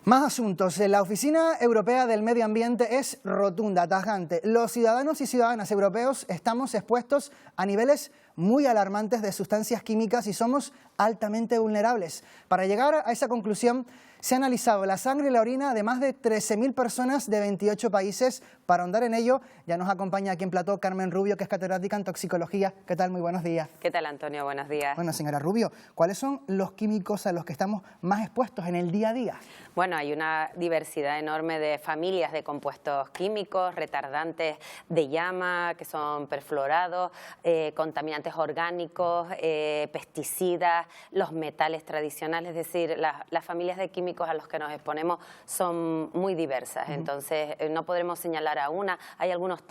Más asuntos. La Oficina Europea del Medio Ambiente es rotunda, tajante. Los ciudadanos y ciudadanas europeos estamos expuestos a niveles muy alarmantes de sustancias químicas y somos altamente vulnerables. Para llegar a esa conclusión, se ha analizado la sangre y la orina de más de 13.000 personas de 28 países. Para ahondar en ello, ya nos acompaña aquí en plató Carmen Rubio, que es catedrática en toxicología. ¿Qué tal? Muy buenos días. ¿Qué tal, Antonio? Buenos días. Bueno, señora Rubio, ¿cuáles son los químicos a los que estamos más expuestos en el día a día? Bueno, hay una diversidad enorme de familias de compuestos químicos, retardantes de llama, que son perfluorados, contaminantes orgánicos, pesticidas, los metales tradicionales, es decir, las familias de químicos a los que nos exponemos son muy diversas. Entonces no podremos señalar a una. Hay algunos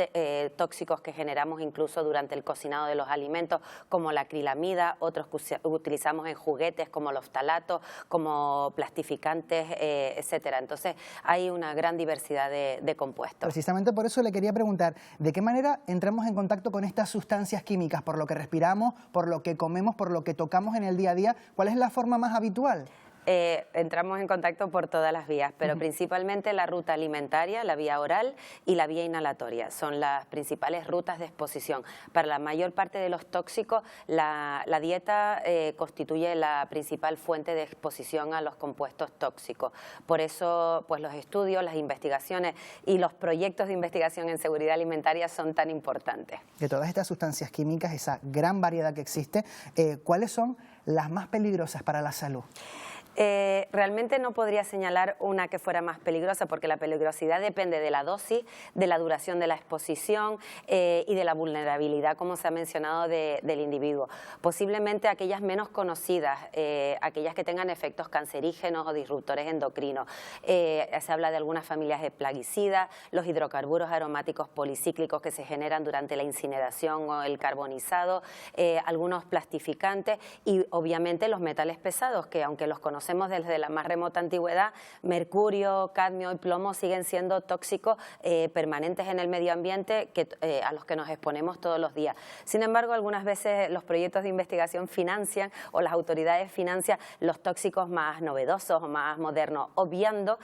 tóxicos que generamos incluso durante el cocinado de los alimentos, como la acrilamida, otros que utilizamos en juguetes como los ftalatos, como plastificantes, etcétera. Entonces hay una gran diversidad de compuestos. Precisamente por eso le quería preguntar, ¿de qué manera entramos en contacto con estas sustancias químicas? ¿Por lo que respiramos, por lo que comemos, por lo que tocamos en el día a día? ¿Cuál es la forma más habitual? Entramos en contacto por todas las vías, pero principalmente la ruta alimentaria, la vía oral y la vía inhalatoria. Son las principales rutas de exposición. Para la mayor parte de los tóxicos, la dieta constituye la principal fuente de exposición a los compuestos tóxicos. Por eso, pues los estudios, las investigaciones y los proyectos de investigación en seguridad alimentaria son tan importantes. De todas estas sustancias químicas, esa gran variedad que existe, ¿cuáles son las más peligrosas para la salud? Realmente no podría señalar una que fuera más peligrosa, porque la peligrosidad depende de la dosis, de la duración de la exposición y de la vulnerabilidad, como se ha mencionado, del individuo. Posiblemente aquellas menos conocidas, aquellas que tengan efectos cancerígenos o disruptores endocrinos. Se habla de algunas familias de plaguicidas, los hidrocarburos aromáticos policíclicos que se generan durante la incineración o el carbonizado, algunos plastificantes y obviamente los metales pesados, que aunque los conocemos desde la más remota antigüedad, mercurio, cadmio y plomo siguen siendo tóxicos permanentes en el medio ambiente a los que nos exponemos todos los días. Sin embargo, algunas veces los proyectos de investigación financian o las autoridades financian los tóxicos más novedosos o más modernos, obviando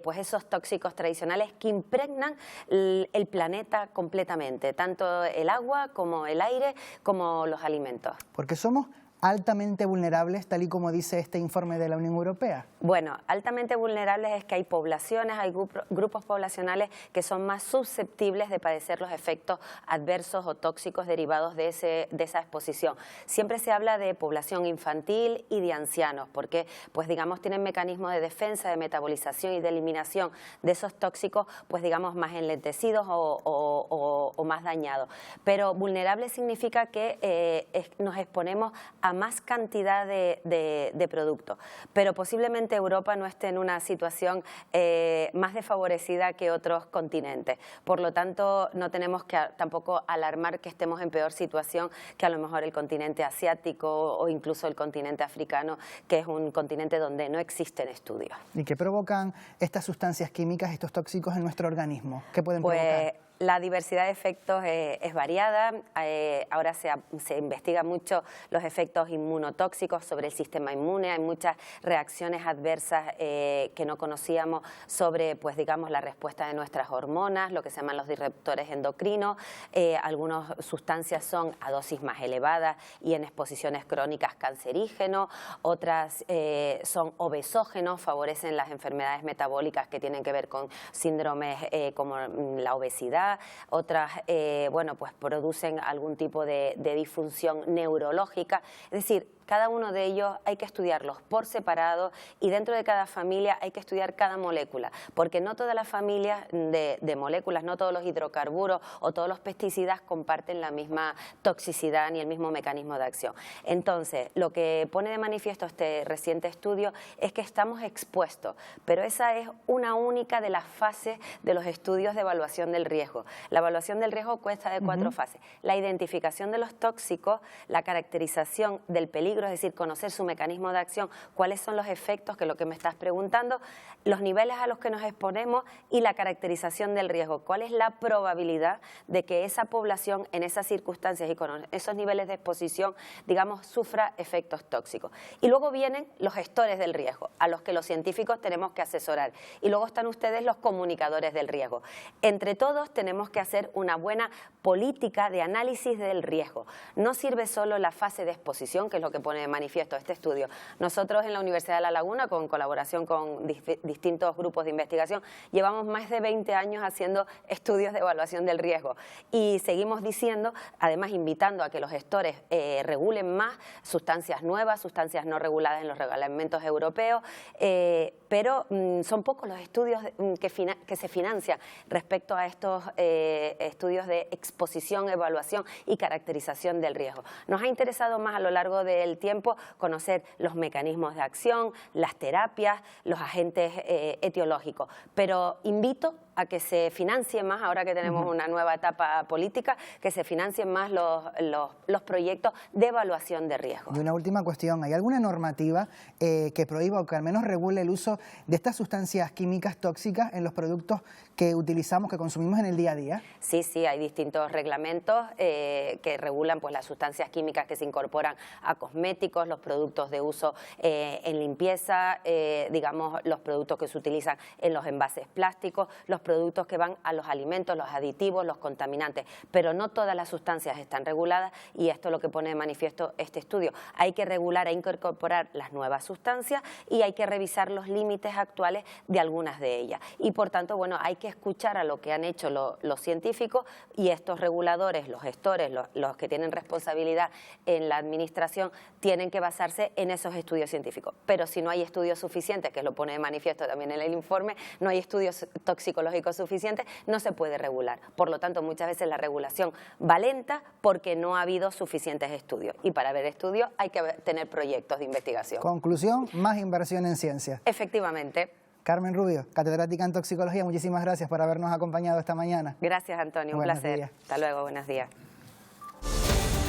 pues esos tóxicos tradicionales que impregnan el planeta completamente, tanto el agua como el aire como los alimentos. Porque somos altamente vulnerables, tal y como dice este informe de la Unión Europea. Bueno, altamente vulnerables es que hay poblaciones, hay grupos poblacionales que son más susceptibles de padecer los efectos adversos o tóxicos derivados de esa exposición. Siempre se habla de población infantil y de ancianos, porque pues digamos tienen mecanismos de defensa, de metabolización y de eliminación de esos tóxicos, pues digamos más enlentecidos o más dañados. Pero vulnerable significa que nos exponemos a más cantidad de productos, pero posiblemente Europa no esté en una situación más desfavorecida que otros continentes. Por lo tanto, no tenemos que tampoco alarmar que estemos en peor situación que a lo mejor el continente asiático o incluso el continente africano, que es un continente donde no existen estudios. ¿Y qué provocan estas sustancias químicas, estos tóxicos en nuestro organismo? ¿Qué pueden provocar? La diversidad de efectos es variada. Ahora se investiga mucho los efectos inmunotóxicos sobre el sistema inmune. Hay muchas reacciones adversas que no conocíamos sobre, pues digamos, la respuesta de nuestras hormonas, lo que se llaman los disruptores endocrinos. Algunas sustancias son a dosis más elevadas y en exposiciones crónicas cancerígenos. Otras son obesógenos, favorecen las enfermedades metabólicas que tienen que ver con síndromes como la obesidad. Otras, bueno, pues producen algún tipo de disfunción neurológica. Es decir, cada uno de ellos hay que estudiarlos por separado y dentro de cada familia hay que estudiar cada molécula, porque no todas las familias de moléculas, no todos los hidrocarburos o todos los pesticidas comparten la misma toxicidad ni el mismo mecanismo de acción. Entonces, lo que pone de manifiesto este reciente estudio es que estamos expuestos, pero esa es una única de las fases de los estudios de evaluación del riesgo. La evaluación del riesgo consta de 4 fases: la identificación de los tóxicos, la caracterización del peligro peligro, es decir, conocer su mecanismo de acción, cuáles son los efectos, que es lo que me estás preguntando, los niveles a los que nos exponemos y la caracterización del riesgo. ¿Cuál es la probabilidad de que esa población en esas circunstancias y con esos niveles de exposición, digamos, sufra efectos tóxicos? Y luego vienen los gestores del riesgo, a los que los científicos tenemos que asesorar. Y luego están ustedes los comunicadores del riesgo. Entre todos tenemos que hacer una buena política de análisis del riesgo. No sirve solo la fase de exposición, que es lo que pone de manifiesto este estudio. Nosotros en la Universidad de La Laguna, con colaboración con distintos grupos de investigación, llevamos más de 20 años haciendo estudios de evaluación del riesgo y seguimos diciendo, además invitando a que los gestores regulen más sustancias nuevas, sustancias no reguladas en los reglamentos europeos, pero son pocos los estudios que se financian respecto a estos estudios de exposición, evaluación y caracterización del riesgo. Nos ha interesado más a lo largo del tiempo conocer los mecanismos de acción, las terapias, los agentes etiológicos, pero invito a que se financien más, ahora que tenemos una nueva etapa política, que se financien más los proyectos de evaluación de riesgo. Y una última cuestión, ¿hay alguna normativa que prohíba o que al menos regule el uso de estas sustancias químicas tóxicas en los productos que utilizamos, que consumimos en el día a día? Sí, sí, hay distintos reglamentos que regulan pues, las sustancias químicas que se incorporan a cosméticos, los productos de uso en limpieza, digamos, los productos que se utilizan en los envases plásticos, los productos que van a los alimentos, los aditivos, los contaminantes, pero no todas las sustancias están reguladas y esto es lo que pone de manifiesto este estudio. Hay que regular, hay que incorporar las nuevas sustancias y hay que revisar los límites actuales de algunas de ellas. Y por tanto, bueno, hay que escuchar a lo que han hecho los científicos y estos reguladores, los gestores, los que tienen responsabilidad en la administración, tienen que basarse en esos estudios científicos. Pero si no hay estudios suficientes, que lo pone de manifiesto también en el informe, no hay estudios toxicológicos suficientes, no se puede regular. Por lo tanto, muchas veces la regulación va lenta porque no ha habido suficientes estudios. Y para ver estudios hay que tener proyectos de investigación. Conclusión, más inversión en ciencia. Efectivamente. Carmen Rubio, catedrática en toxicología, muchísimas gracias por habernos acompañado esta mañana. Gracias, Antonio, un placer. Días. Hasta luego, buenos días.